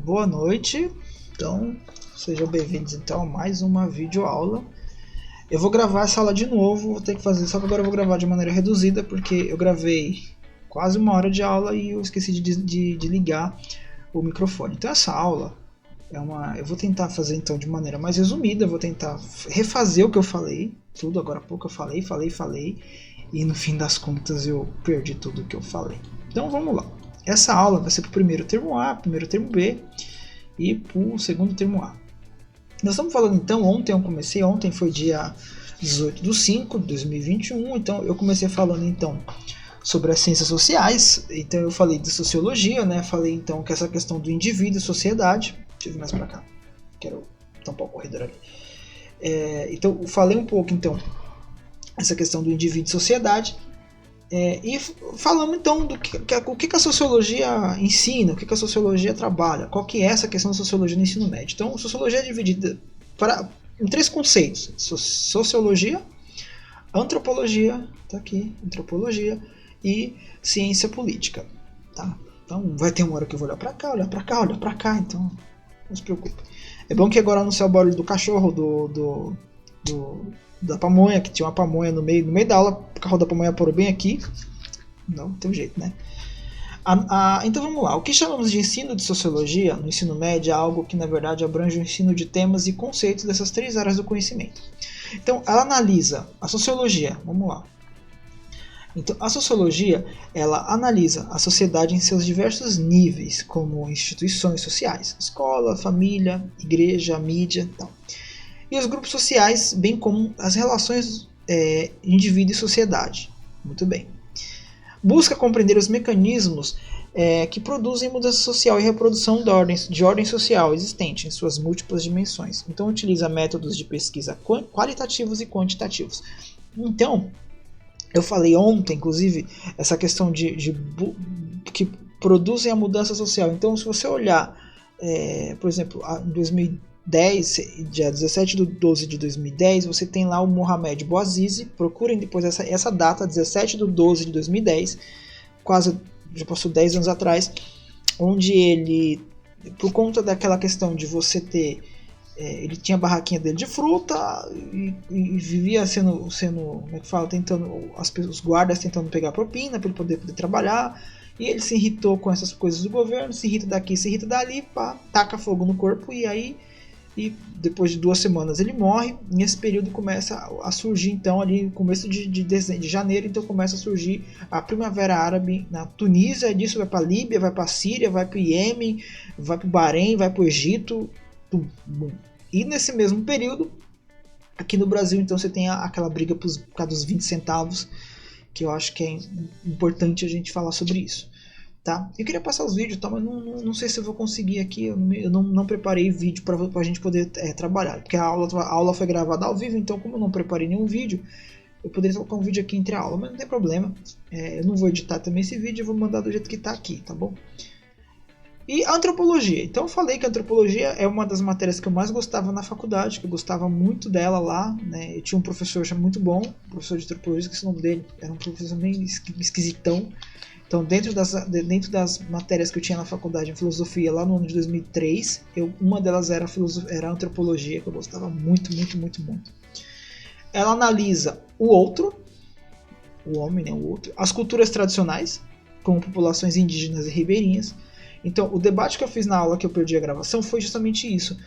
boa noite. Então, sejam bem-vindos então a mais uma videoaula. Eu vou gravar essa aula de novo, vou ter que fazer, só que agora eu vou gravar de maneira reduzida, porque eu gravei quase uma hora de aula e eu esqueci de ligar o microfone. Então essa aula eu vou tentar fazer então de maneira mais resumida, eu vou tentar refazer o que eu falei, tudo agora há pouco eu falei, e no fim das contas eu perdi tudo o que eu falei. Então vamos lá. Essa aula vai ser para o primeiro termo A, primeiro termo B e para o segundo termo A. Nós estamos falando então, ontem foi dia 18/5 de 2021, então eu comecei falando então sobre as ciências sociais, então eu falei de sociologia, né? Falei então que essa questão do indivíduo e sociedade, deixa eu vir mais para cá, quero tampar o corredor ali. Então eu falei um pouco então essa questão do indivíduo e sociedade, e falamos então do que a sociologia ensina, o que a sociologia trabalha, qual que é essa questão da sociologia no ensino médio. Então a sociologia é dividida em três conceitos: sociologia, antropologia, tá aqui, antropologia e ciência política, tá? Então vai ter uma hora que eu vou olhar para cá, então não se preocupe. É bom que agora não sei o barulho do cachorro, da pamonha, que tinha uma pamonha no meio da aula, o carro da pamonha parou bem aqui. Não tem jeito, né? Então vamos lá. O que chamamos de ensino de sociologia no ensino médio é algo que na verdade abrange o ensino de temas e conceitos dessas três áreas do conhecimento. Então ela analisa a sociologia, vamos lá. Então a sociologia, ela analisa a sociedade em seus diversos níveis, como instituições sociais, escola, família, igreja, mídia, tal. E os grupos sociais, bem como as relações indivíduo e sociedade. Muito bem. Busca compreender os mecanismos que produzem mudança social e reprodução de ordem social existente em suas múltiplas dimensões. Então utiliza métodos de pesquisa qualitativos e quantitativos. Então, eu falei ontem, inclusive, essa questão que produzem a mudança social. Então, se você olhar, por exemplo, em 2010, dia 17/12 de 2010, você tem lá o Mohamed Bouazizi. Procurem depois essa data, 17/12 de 2010, quase já passou 10 anos atrás, onde ele, por conta daquela questão de você ter, ele tinha a barraquinha dele de fruta e vivia sendo como é que fala, os guardas tentando pegar propina para ele poder trabalhar. E ele se irritou com essas coisas do governo, se irrita daqui, se irrita dali, pá, taca fogo no corpo e depois de 2 semanas ele morre. Nesse período começa a surgir então ali no começo de janeiro, então começa a surgir a Primavera Árabe na Tunísia. Disso vai para a Líbia, vai para a Síria, vai para o Iêmen, vai para o Bahrein, vai para o Egito. E nesse mesmo período aqui no Brasil então você tem aquela briga por causa dos 20 centavos, que eu acho que é importante a gente falar sobre isso. Tá? Eu queria passar os vídeos, tá? Mas não sei se eu vou conseguir aqui. Eu não preparei vídeo para a gente poder trabalhar, porque a aula foi gravada ao vivo. Então, como eu não preparei nenhum vídeo, eu poderia colocar um vídeo aqui entre a aula, mas não tem problema. Eu não vou editar também esse vídeo, eu vou mandar do jeito que está aqui, tá bom? E a antropologia. Então eu falei que a antropologia é uma das matérias que eu mais gostava na faculdade, que eu gostava muito dela lá, né? Eu tinha um professor muito bom, um professor de antropologia, que o nome dele era um professor meio esquisitão. Então, dentro das matérias que eu tinha na faculdade em filosofia, lá no ano de 2003, uma delas era a antropologia, que eu gostava muito. Ela analisa o outro, o homem, né, o outro, as culturas tradicionais, como populações indígenas e ribeirinhas. Então, o debate que eu fiz na aula, que eu perdi a gravação, foi justamente isso.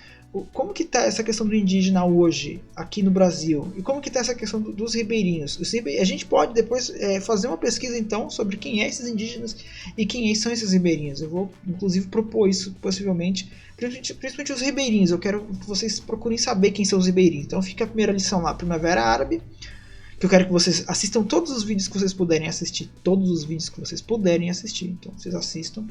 Como que está essa questão do indígena hoje, aqui no Brasil? E como que está essa questão dos ribeirinhos? A gente pode depois fazer uma pesquisa, então, sobre quem é esses indígenas e quem são esses ribeirinhos. Eu vou, inclusive, propor isso, possivelmente, principalmente os ribeirinhos. Eu quero que vocês procurem saber quem são os ribeirinhos. Então, fica a primeira lição lá, Primavera Árabe, que eu quero que vocês assistam todos os vídeos que vocês puderem assistir. Então, vocês assistam.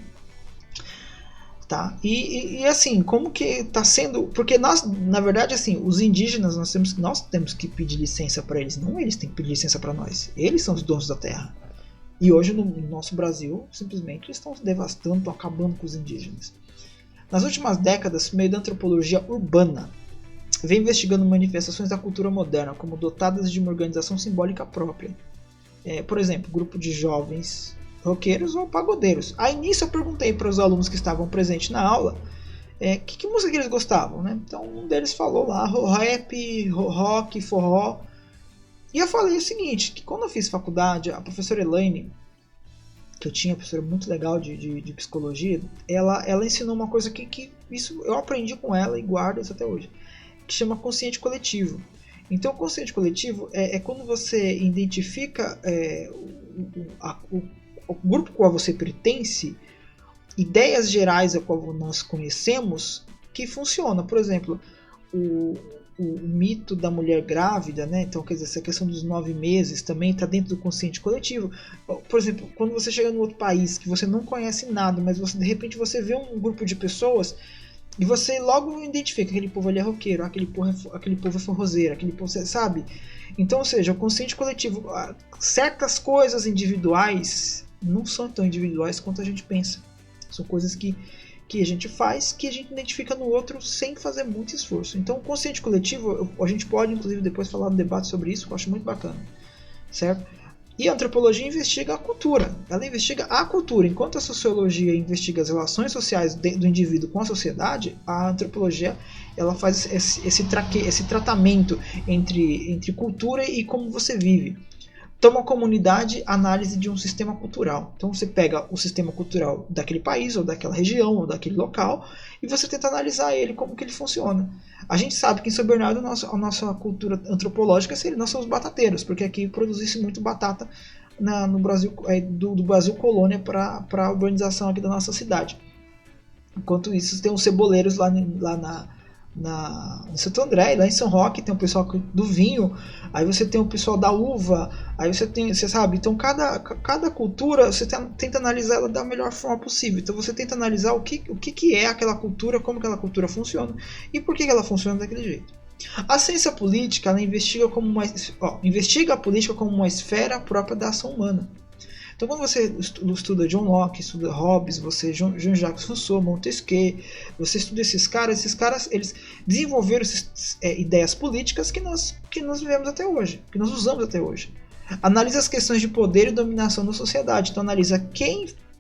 Tá? E assim, como que está sendo... Porque nós, na verdade, assim, os indígenas, nós temos que pedir licença para eles, não eles têm que pedir licença para nós. Eles são os donos da terra. E hoje, no nosso Brasil, simplesmente eles estão devastando, estão acabando com os indígenas. Nas últimas décadas, por meio da antropologia urbana, vem investigando manifestações da cultura moderna, como dotadas de uma organização simbólica própria. Por exemplo, grupo de jovens roqueiros ou pagodeiros. Aí nisso eu perguntei para os alunos que estavam presentes na aula Que música que eles gostavam, né? Então um deles falou lá, rap, rock, forró. E eu falei o seguinte, que quando eu fiz faculdade, a professora Elaine, que eu tinha, uma professora muito legal de psicologia, ela ensinou uma coisa que isso eu aprendi com ela e guardo isso até hoje, que chama consciente coletivo. Então, o consciente coletivo é quando você identifica o grupo ao qual você pertence, ideias gerais a qual nós conhecemos que funcionam. Por exemplo, o mito da mulher grávida, né? Então, quer dizer, essa questão dos 9 meses também está dentro do consciente coletivo. Por exemplo, quando você chega em outro país que você não conhece nada, mas de repente você vê um grupo de pessoas e você logo identifica, aquele povo ali é roqueiro, aquele povo é forrozeiro, aquele povo, sabe? Então, ou seja, o consciente coletivo, certas coisas individuais não são tão individuais quanto a gente pensa. São coisas que a gente faz, que a gente identifica no outro sem fazer muito esforço. Então, o consciente coletivo, a gente pode, inclusive, depois falar no debate sobre isso, que eu acho muito bacana, certo? E a antropologia investiga a cultura. Ela investiga a cultura. Enquanto a sociologia investiga as relações sociais do indivíduo com a sociedade, a antropologia ela faz esse tratamento entre cultura e como você vive. Então, uma comunidade, análise de um sistema cultural. Então, você pega o sistema cultural daquele país, ou daquela região, ou daquele local, e você tenta analisar ele, como que ele funciona. A gente sabe que em São Bernardo a nossa cultura antropológica seria nós somos batateiros, porque aqui produz-se muito batata no Brasil, do Brasil colônia para a urbanização aqui da nossa cidade. Enquanto isso, tem uns ceboleiros lá em Santo André, lá em São Roque tem o pessoal do vinho, aí você tem o pessoal da uva, aí você sabe, então cada cultura você tenta analisar ela da melhor forma possível. Então você tenta analisar o que é aquela cultura, como aquela cultura funciona e por que ela funciona daquele jeito. A ciência política ela investiga a política como uma esfera própria da ação humana. Então, quando você estuda John Locke, estuda Hobbes, você Jean-Jacques Rousseau, Montesquieu, você estuda esses caras eles desenvolveram ideias políticas que nós vivemos até hoje, que nós usamos até hoje. Analisa as questões de poder e dominação da sociedade. Então, analisa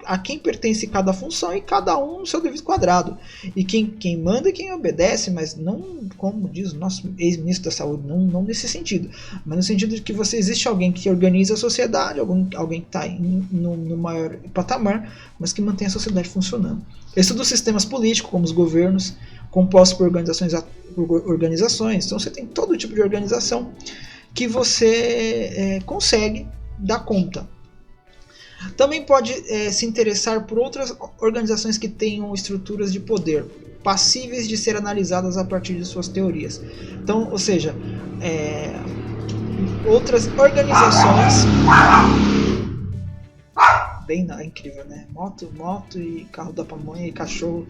a quem pertence cada função e cada um no seu devido quadrado. E quem manda e quem obedece, mas não, como diz o nosso ex-ministro da Saúde, não nesse sentido, mas no sentido de que existe alguém que organiza a sociedade, alguém que está no maior patamar, mas que mantém a sociedade funcionando. Estuda os sistemas políticos, como os governos, compostos por organizações. Então você tem todo tipo de organização que você consegue dar conta. Também pode se interessar por outras organizações que tenham estruturas de poder, passíveis de ser analisadas a partir de suas teorias. Então, ou seja, outras organizações... É incrível, né? Moto e carro da pamonha e cachorro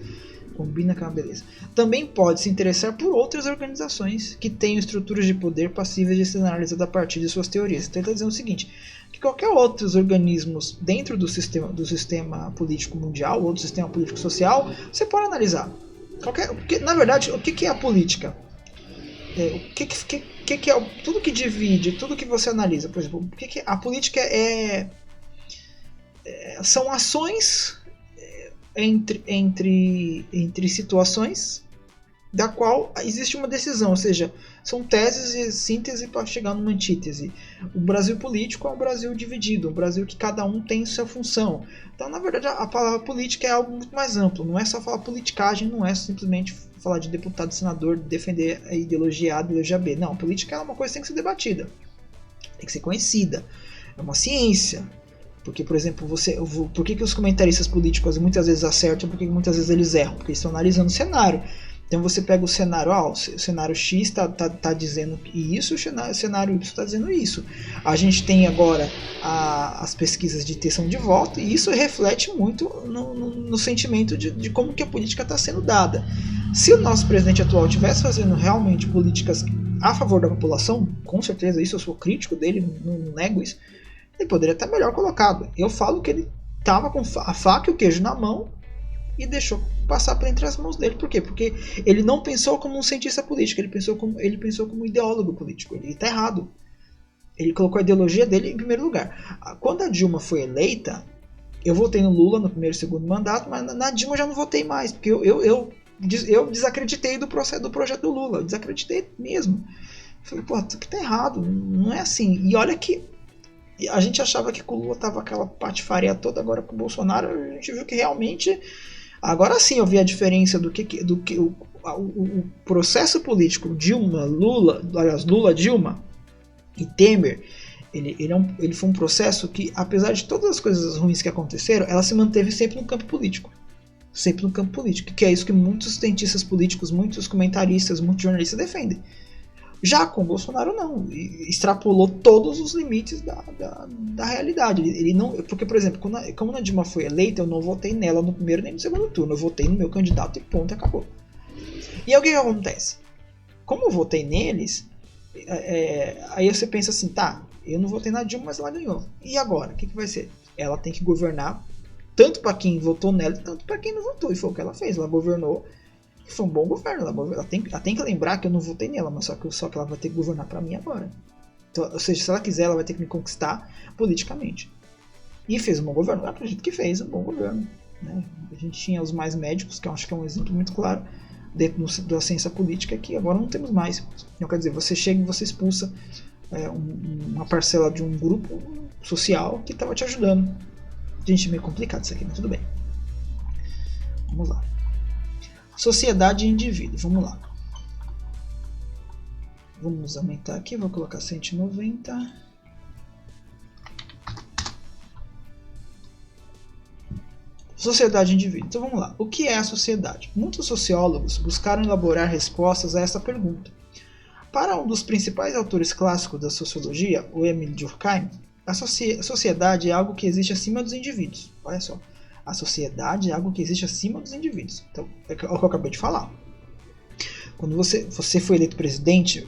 combina com a beleza. Também pode se interessar por outras organizações que tenham estruturas de poder passíveis de ser analisadas a partir de suas teorias. Então ele está dizendo o seguinte, que qualquer outros organismos dentro do sistema político mundial, ou do sistema político social, você pode analisar. Na verdade, o que é a política? Tudo que divide, tudo que você analisa, por exemplo, a política são ações entre situações da qual existe uma decisão, ou seja, são teses e síntese para chegar numa antítese. O Brasil político é um Brasil dividido, um Brasil que cada um tem sua função. Então, na verdade, a palavra política é algo muito mais amplo, não é só falar politicagem, não é simplesmente falar de deputado, senador, defender a ideologia A, a ideologia B. Não, política é uma coisa que tem que ser debatida, tem que ser conhecida, é uma ciência. Porque, por exemplo, por que os comentaristas políticos muitas vezes acertam, por que muitas vezes eles erram? Porque eles estão analisando o cenário. Então você pega o cenário, o cenário X está dizendo isso, o cenário Y está dizendo isso. A gente tem agora as pesquisas de intenção de voto, e isso reflete muito no sentimento de como que a política está sendo dada. Se o nosso presidente atual estivesse fazendo realmente políticas a favor da população, com certeza isso, eu sou crítico dele, não nego isso, ele poderia estar melhor colocado. Eu falo que ele estava com a faca e o queijo na mão e deixou passar por entre as mãos dele. Por quê? Porque ele não pensou como um cientista político, ele pensou como um ideólogo político. Ele está errado. Ele colocou a ideologia dele em primeiro lugar. Quando a Dilma foi eleita, eu votei no Lula no primeiro e segundo mandato, mas na Dilma eu já não votei mais, porque eu eu desacreditei do projeto do Lula, eu desacreditei mesmo. Falei, pô, isso aqui tá errado, não é assim. E olha que a gente achava que com o Lula tava aquela patifaria toda, agora com o Bolsonaro a gente viu que realmente, agora sim eu vi a diferença do que o processo político Dilma-Lula, aliás, Lula-Dilma e Temer, ele foi um processo que, apesar de todas as coisas ruins que aconteceram, ela se manteve sempre no campo político. Sempre no campo político, que é isso que muitos cientistas políticos, muitos comentaristas, muitos jornalistas defendem. Já com o Bolsonaro não, extrapolou todos os limites da realidade. Ele não, porque, por exemplo, como a Dilma foi eleita, eu não votei nela no primeiro nem no segundo turno, eu votei no meu candidato e ponto, acabou. E aí o que acontece? Como eu votei neles, aí você pensa assim, tá, eu não votei na Dilma, mas ela ganhou. E agora? O que vai ser? Ela tem que governar tanto para quem votou nela, tanto para quem não votou. E foi o que ela fez, ela governou. Foi um bom governo. Ela tem que lembrar que eu não votei nela, mas só que ela vai ter que governar para mim agora. Então, ou seja, se ela quiser, ela vai ter que me conquistar politicamente. E fez um bom governo. Eu acredito que fez um bom governo. Né? A gente tinha os mais médicos, que eu acho que é um exemplo muito claro dentro da ciência política, que agora não temos mais. Então, quer dizer, você chega e você expulsa uma parcela de um grupo social que estava te ajudando. Gente, é meio complicado isso aqui, mas tudo bem. Vamos lá. Sociedade e indivíduo, vamos lá. Vamos aumentar aqui, vou colocar 190. Sociedade e indivíduo. Então vamos lá. O que é a sociedade? Muitos sociólogos buscaram elaborar respostas a essa pergunta. Para um dos principais autores clássicos da sociologia, o Émile Durkheim, a sociedade é algo que existe acima dos indivíduos. Olha só. A sociedade é algo que existe acima dos indivíduos. Então, é o que eu acabei de falar. Quando você foi eleito presidente,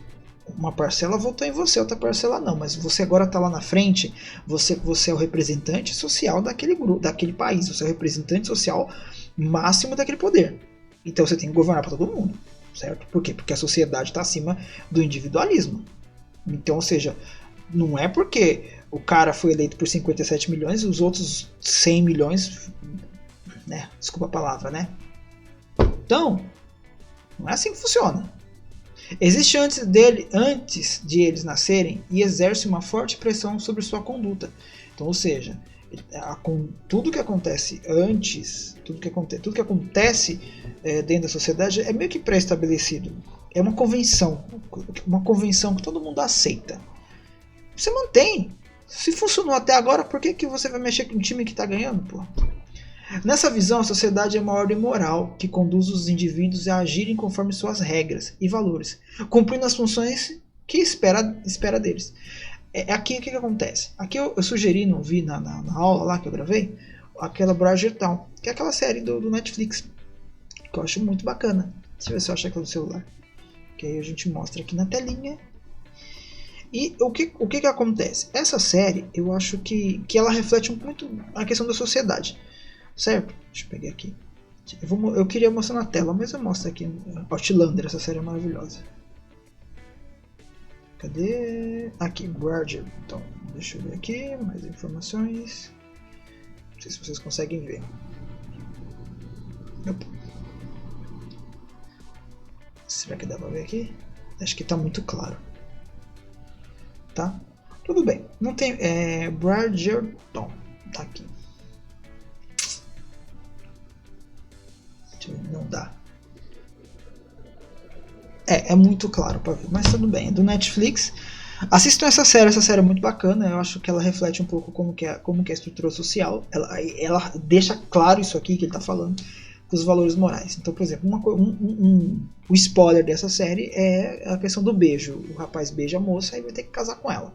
uma parcela votou em você, outra parcela não. Mas você agora está lá na frente, você é o representante social daquele grupo, daquele país. Você é o representante social máximo daquele poder. Então você tem que governar para todo mundo. Certo? Por quê? Porque a sociedade está acima do individualismo. Então, ou seja, não é porque o cara foi eleito por 57 milhões e os outros 100 milhões, né? Desculpa a palavra, né? Então, não é assim que funciona. Existe antes de eles nascerem e exerce uma forte pressão sobre sua conduta. Então, ou seja, tudo que acontece antes, tudo que acontece dentro da sociedade é meio que pré-estabelecido. É uma convenção que todo mundo aceita. Você mantém. Se funcionou até agora, por que você vai mexer com um time que está ganhando? Pô? Nessa visão, a sociedade é uma ordem moral que conduz os indivíduos a agirem conforme suas regras e valores, cumprindo as funções que espera deles. Aqui o que acontece? Aqui eu sugeri, não vi na aula lá que eu gravei, aquela Bridgerton, que é aquela série do Netflix, que eu acho muito bacana. Deixa eu ver se eu acho aqui no celular. Que aí a gente mostra aqui na telinha. E o que acontece? Essa série, eu acho que ela reflete muito a questão da sociedade. Certo? Deixa eu pegar aqui. Eu queria mostrar na tela, mas eu mostro aqui. Outlander, essa série é maravilhosa. Cadê? Aqui, Guardian. Então, deixa eu ver aqui, mais informações. Não sei se vocês conseguem ver. Opa. Será que dá pra ver aqui? Acho que tá muito claro. Tá? Tudo bem. Não tem. Bridgerton. Tá aqui. Não dá. É muito claro pra ver, mas tudo bem. É do Netflix. Assistam essa série é muito bacana. Eu acho que ela reflete um pouco como que é a estrutura social. Ela deixa claro isso aqui que ele tá falando, com os valores morais. Então, por exemplo, o spoiler dessa série é a questão do beijo. O rapaz beija a moça e vai ter que casar com ela.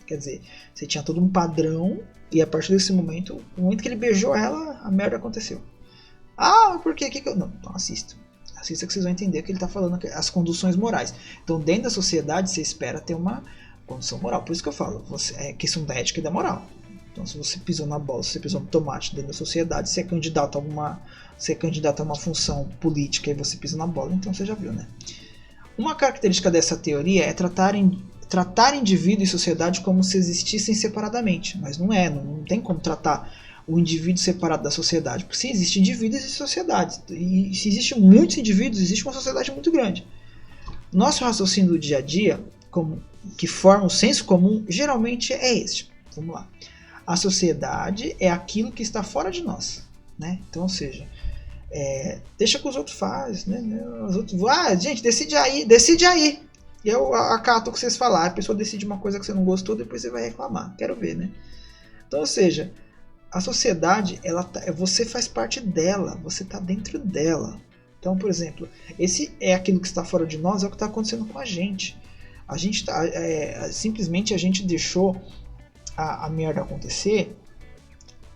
Quer dizer, você tinha todo um padrão e a partir desse momento, no momento que ele beijou ela, a merda aconteceu. Ah, por quê? Não, então assista. Assista que vocês vão entender o que ele está falando, as conduções morais. Então, dentro da sociedade, você espera ter uma condução moral. Por isso que eu falo, é questão da ética e da moral. Então, se você pisou na bola, se você pisou no tomate dentro da sociedade, se é candidato a uma função política e você pisa na bola, então você já viu, né? Uma característica dessa teoria é tratar indivíduo e sociedade como se existissem separadamente. Mas não tem como tratar o indivíduo separado da sociedade. Porque se existe indivíduos, existe sociedade. E se existem muitos indivíduos, existe uma sociedade muito grande. Nosso raciocínio do dia a dia, que forma o senso comum, geralmente é este. Vamos lá. A sociedade é aquilo que está fora de nós. Né? Então, ou seja, deixa que os outros fazem. Né? Os outros, gente, decide aí. Eu acato o que vocês falaram. A pessoa decide uma coisa que você não gostou, depois você vai reclamar. Quero ver, né? Então, ou seja, a sociedade, você faz parte dela, você está dentro dela. Então, por exemplo, esse é aquilo que está fora de nós, é o que está acontecendo com a gente. Simplesmente a gente deixou a merda acontecer,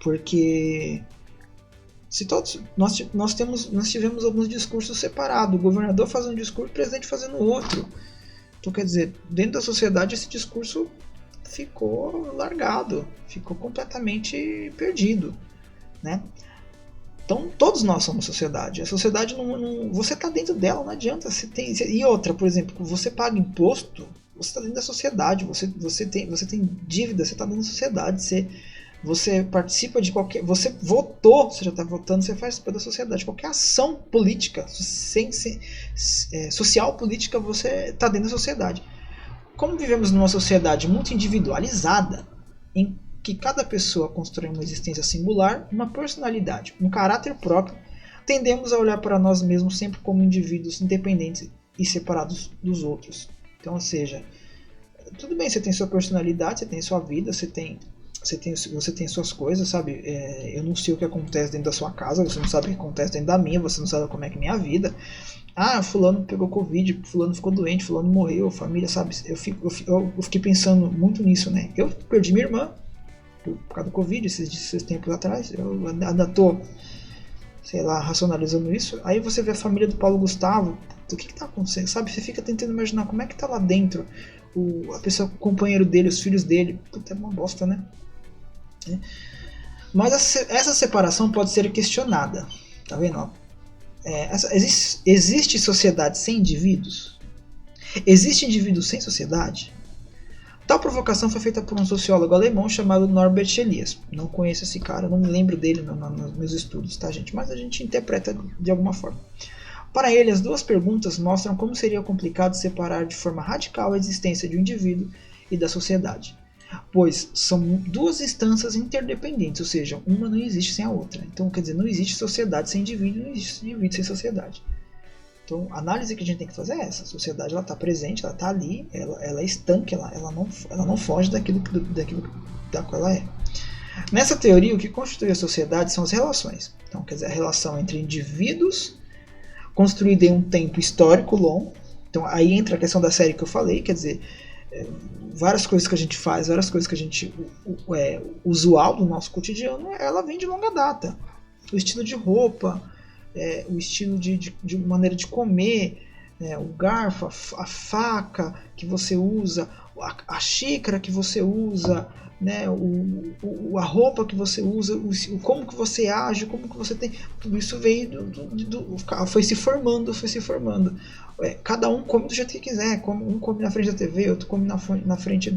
porque nós tivemos alguns discursos separados. O governador fazendo um discurso, o presidente fazendo outro. Então, quer dizer, dentro da sociedade esse discurso ficou largado, ficou completamente perdido, né? Então, todos nós somos sociedade. A sociedade não você está dentro dela, não adianta. E outra, por exemplo, você paga imposto, você está dentro da sociedade. Você tem dívida, você está dentro da sociedade. Você participa de qualquer... Você votou, você já está votando, você faz parte da sociedade. Qualquer ação política, social política, você está dentro da sociedade. Como vivemos numa sociedade muito individualizada, em que cada pessoa constrói uma existência singular, uma personalidade, um caráter próprio, tendemos a olhar para nós mesmos sempre como indivíduos independentes e separados dos outros. Então, ou seja, tudo bem, você tem sua personalidade, você tem sua vida, você tem suas coisas, sabe? Eu não sei o que acontece dentro da sua casa, você não sabe o que acontece dentro da minha, você não sabe como é que é a minha vida. Fulano pegou Covid, fulano ficou doente, fulano morreu, família, sabe? Eu fiquei pensando muito nisso, né? Eu perdi minha irmã por causa do Covid esses tempos atrás. Eu ainda tô, sei lá, racionalizando isso. Aí você vê a família do Paulo Gustavo, o que tá acontecendo, sabe? Você fica tentando imaginar como é que tá lá dentro a pessoa, o companheiro dele, os filhos dele. Puta, é uma bosta, né? Mas essa separação pode ser questionada, tá vendo? Existe sociedade sem indivíduos? Existe indivíduo sem sociedade? Tal provocação foi feita por um sociólogo alemão chamado Norbert Elias. Não conheço esse cara, não me lembro dele nos meus estudos, tá, gente? Mas a gente interpreta de alguma forma. Para ele, as duas perguntas mostram como seria complicado separar de forma radical a existência de um indivíduo e da sociedade, pois são duas instâncias interdependentes, ou seja, uma não existe sem a outra. Então, quer dizer, não existe sociedade sem indivíduo, não existe indivíduo sem sociedade. Então, a análise que a gente tem que fazer é essa. A sociedade está presente, ela está ali, ela é estanque, ela não foge daquilo da qual ela é. Nessa teoria, o que constitui a sociedade são as relações. Então, quer dizer, a relação entre indivíduos, construída em um tempo histórico longo. Então, aí entra a questão da série que eu falei, quer dizer, várias coisas que a gente faz, várias coisas que a gente usual do nosso cotidiano, ela vem de longa data. O estilo de roupa, o estilo de maneira de comer, o garfo, a faca que você usa, a xícara que você usa, né, a roupa que você usa, como que você age, como que você tem, tudo isso veio foi se formando. Cada um come do jeito que quiser, um come na frente da TV, outro come na frente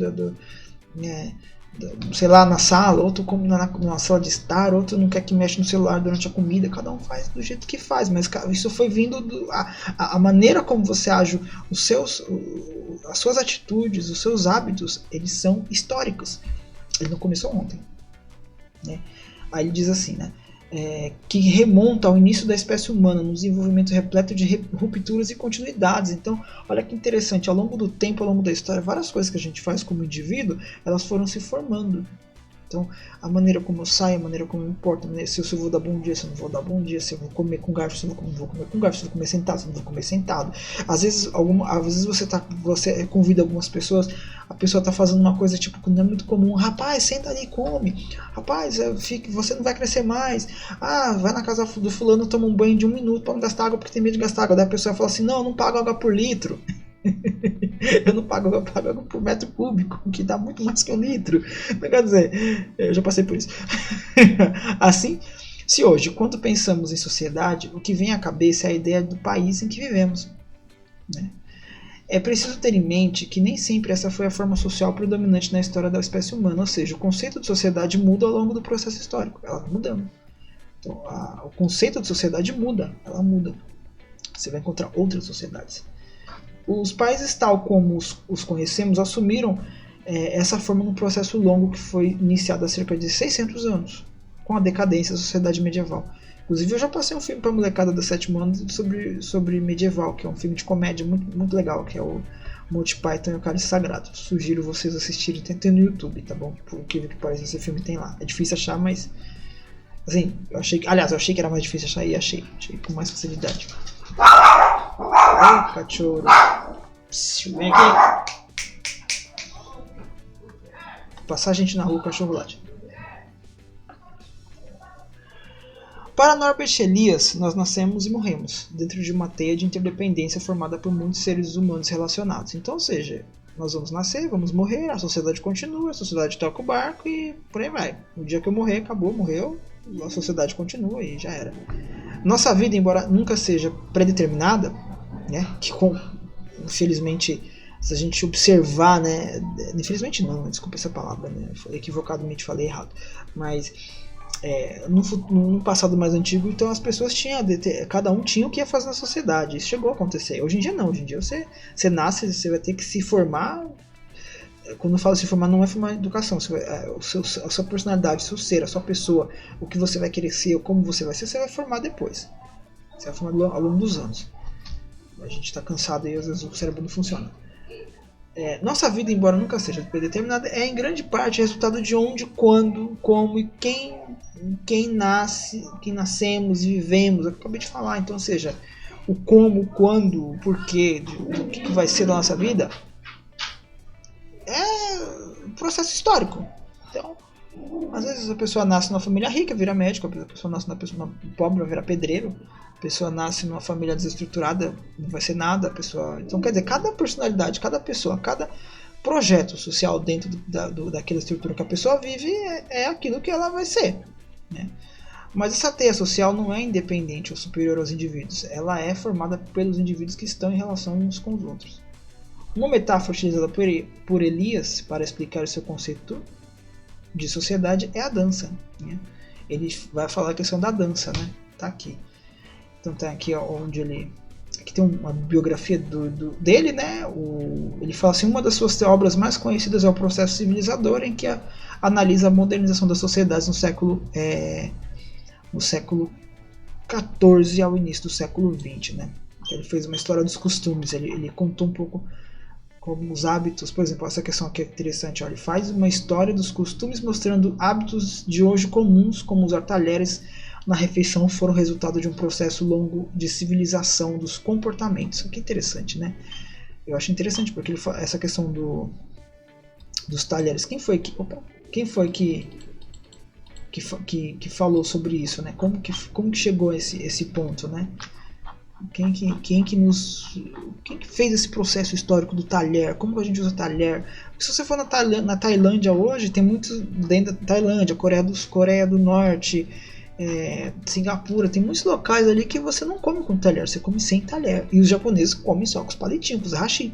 sei lá, na sala, outro come na sala de estar, outro não quer que mexa no celular durante a comida. Cada um faz do jeito que faz, mas isso foi vindo a maneira como você age, as suas atitudes, os seus hábitos, eles são históricos. Ele não começou ontem, né? Aí ele diz assim, né? Que remonta ao início da espécie humana, no desenvolvimento repleto de rupturas e continuidades. Então, olha que interessante, ao longo do tempo, ao longo da história, várias coisas que a gente faz como indivíduo, elas foram se formando. Então, a maneira como eu saio, a maneira como eu me importo, né? Se eu vou dar bom dia, se eu não vou dar bom dia, se eu vou comer com garfo, se eu não vou comer com garfo, se eu vou comer sentado, se eu não vou comer sentado. Às vezes você convida algumas pessoas, a pessoa está fazendo uma coisa tipo que não é muito comum. Rapaz, senta ali e come. Rapaz, você não vai crescer mais. Vai na casa do fulano, toma um banho de 1 minuto para não gastar água porque tem medo de gastar água. Daí a pessoa fala assim, não, eu não pago água por litro. Eu não pago água por metro cúbico, que dá muito mais que 1 litro. Não quer dizer, eu já passei por isso. Assim, se hoje, quando pensamos em sociedade, o que vem à cabeça é a ideia do país em que vivemos, né? É preciso ter em mente que nem sempre essa foi a forma social predominante na história da espécie humana, ou seja, o conceito de sociedade muda ao longo do processo histórico, ela vai mudando. Então, o conceito de sociedade muda, ela muda. Você vai encontrar outras sociedades. Os países tal como os conhecemos assumiram essa forma num processo longo que foi iniciado há cerca de 600 anos, com a decadência da sociedade medieval. Inclusive eu já passei um filme para a molecada do 7º ano sobre medieval, que é um filme de comédia muito, muito legal, que é o Monty Python e o Cálice Sagrado. Sugiro vocês assistirem, tem no YouTube, tá bom? Por incrível que pareça, esse filme tem lá. É difícil achar, mas... assim, eu achei que era mais difícil achar e achei com mais facilidade. Ai, cachorro. Vem aqui. Passar a gente na rua, o cachorro late. Para Norbert Elias, nós nascemos e morremos, dentro de uma teia de interdependência formada por muitos seres humanos relacionados. Então, ou seja, nós vamos nascer, vamos morrer, a sociedade continua, a sociedade toca o barco e por aí vai. O dia que eu morrer, acabou, morreu, a sociedade continua e já era. Nossa vida, embora nunca seja predeterminada, né, que infelizmente, se a gente observar, né, infelizmente não, desculpa essa palavra, né, equivocadamente falei errado, mas no passado mais antigo, então as pessoas tinham, cada um tinha o que ia fazer na sociedade, isso chegou a acontecer. Hoje em dia não, hoje em dia você nasce, você vai ter que se formar. Quando eu falo se formar, não é formar em educação, a sua personalidade, o seu ser, a sua pessoa, o que você vai querer ser, como você vai ser, você vai formar depois. Você vai formar ao longo dos anos. A gente está cansado e às vezes o cérebro não funciona. Nossa vida, embora nunca seja predeterminada, é em grande parte resultado de onde, quando, como e quem nascemos e vivemos. Eu acabei de falar, então, ou seja, o como, quando, o porquê, do que vai ser da nossa vida é um processo histórico. Então, às vezes a pessoa nasce numa família rica, vira médico, a pessoa nasce numa pobre, vai virar pedreiro, a pessoa nasce numa família desestruturada, não vai ser nada, a pessoa... Então, quer dizer, cada personalidade, cada pessoa, cada projeto social dentro daquela estrutura que a pessoa vive é aquilo que ela vai ser, né? Mas essa teia social não é independente ou superior aos indivíduos, ela é formada pelos indivíduos que estão em relação uns com os outros. Uma metáfora utilizada por Elias para explicar o seu conceito de sociedade é a dança, né? Ele vai falar a questão da dança, né? Tá aqui. Então tá aqui onde ele... Aqui tem uma biografia dele, né? Ele fala assim, uma das suas obras mais conhecidas é o Processo Civilizador, em que analisa a modernização das sociedades no século XIV ao início do século XX, né? Ele fez uma história dos costumes, ele contou um pouco como os hábitos, por exemplo, essa questão aqui é interessante, ele faz uma história dos costumes mostrando hábitos de hoje comuns, como usar talheres na refeição, foram resultado de um processo longo de civilização dos comportamentos. Isso aqui é interessante, né? Eu acho interessante porque essa questão dos talheres, quem foi que falou sobre isso, né? Como que chegou a esse ponto, né? Quem que fez esse processo histórico do talher? Como que a gente usa talher? Porque se você for na Tailândia hoje, tem muitos dentro da Tailândia, Coreia do Norte, Singapura, tem muitos locais ali que você não come com talher, você come sem talher. E os japoneses comem só com os palitinhos, com os hashi,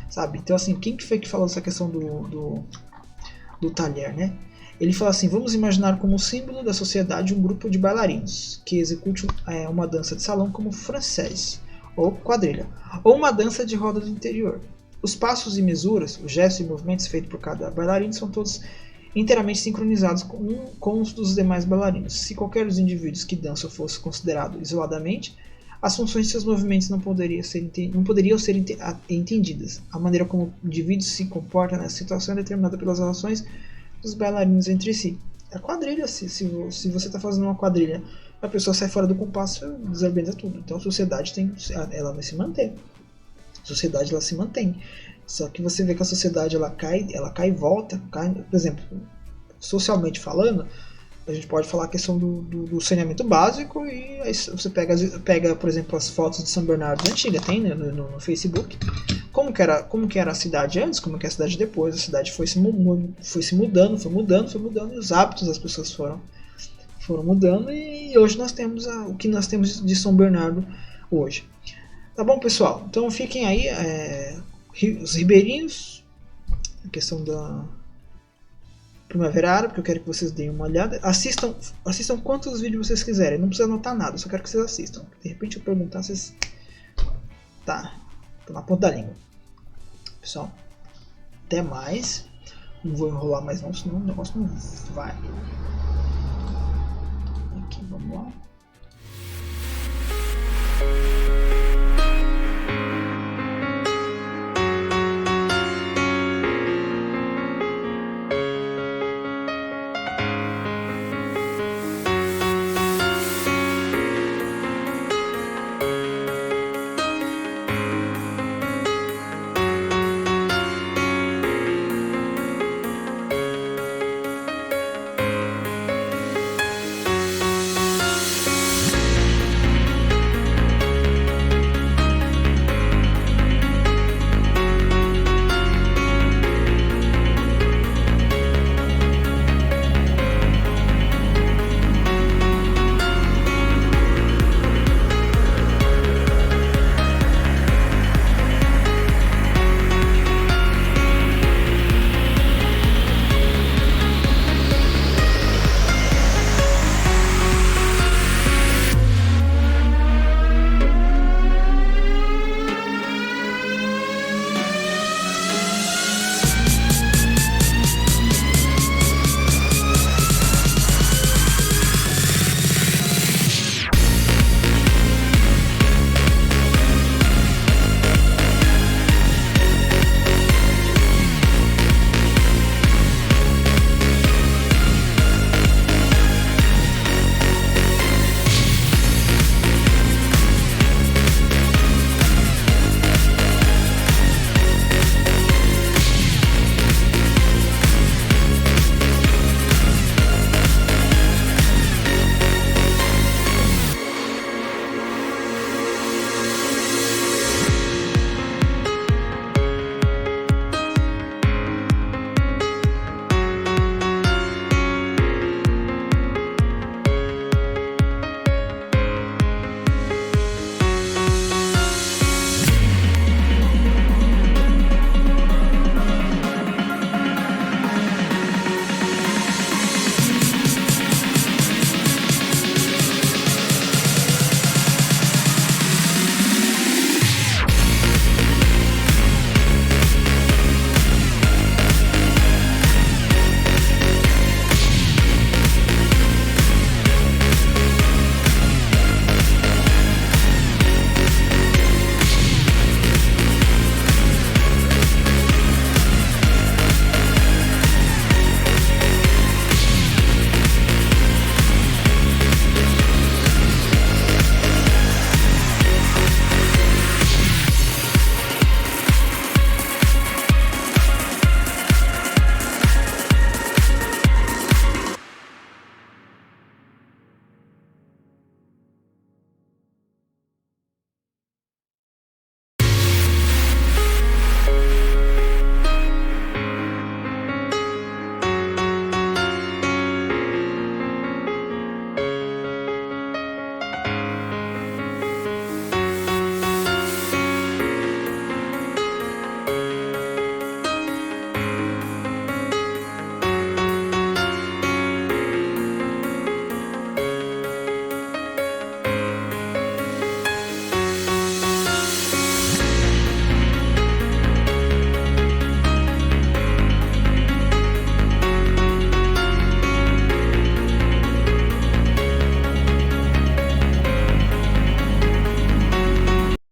sabe? Então assim, quem que foi que falou essa questão do talher, né? Ele fala assim, vamos imaginar como símbolo da sociedade um grupo de bailarinos que execute uma dança de salão como francês, ou quadrilha, ou uma dança de roda do interior. Os passos e mesuras, os gestos e movimentos feitos por cada bailarino são todos inteiramente sincronizados com os dos demais bailarinos. Se qualquer dos indivíduos que dançam fosse considerado isoladamente, as funções de seus movimentos não poderiam ser entendidas. A maneira como o indivíduo se comporta nessa situação é determinada pelas relações dos bailarinos entre si. A quadrilha, se você está fazendo uma quadrilha, a pessoa sai fora do compasso, desorganiza tudo. Então a sociedade ela vai se manter. A sociedade ela se mantém. Só que você vê que a sociedade ela cai e volta. Por exemplo, socialmente falando, a gente pode falar a questão do saneamento básico e aí você pega, por exemplo, as fotos de São Bernardo antiga, tem, né, no Facebook. Como que era a cidade antes, como que é a cidade depois. A cidade foi se mudando, e os hábitos das pessoas foram mudando, e hoje nós temos o que nós temos de São Bernardo hoje. Tá bom, pessoal? Então fiquem aí os ribeirinhos, a questão da Primavera Árabe, que eu quero que vocês deem uma olhada. Assistam quantos vídeos vocês quiserem, não precisa anotar nada, só quero que vocês assistam. De repente eu perguntar, vocês... Tá, tô na ponta da língua. Pessoal, até mais. Não vou enrolar mais não, senão o negócio não vai. Aqui, vamos lá.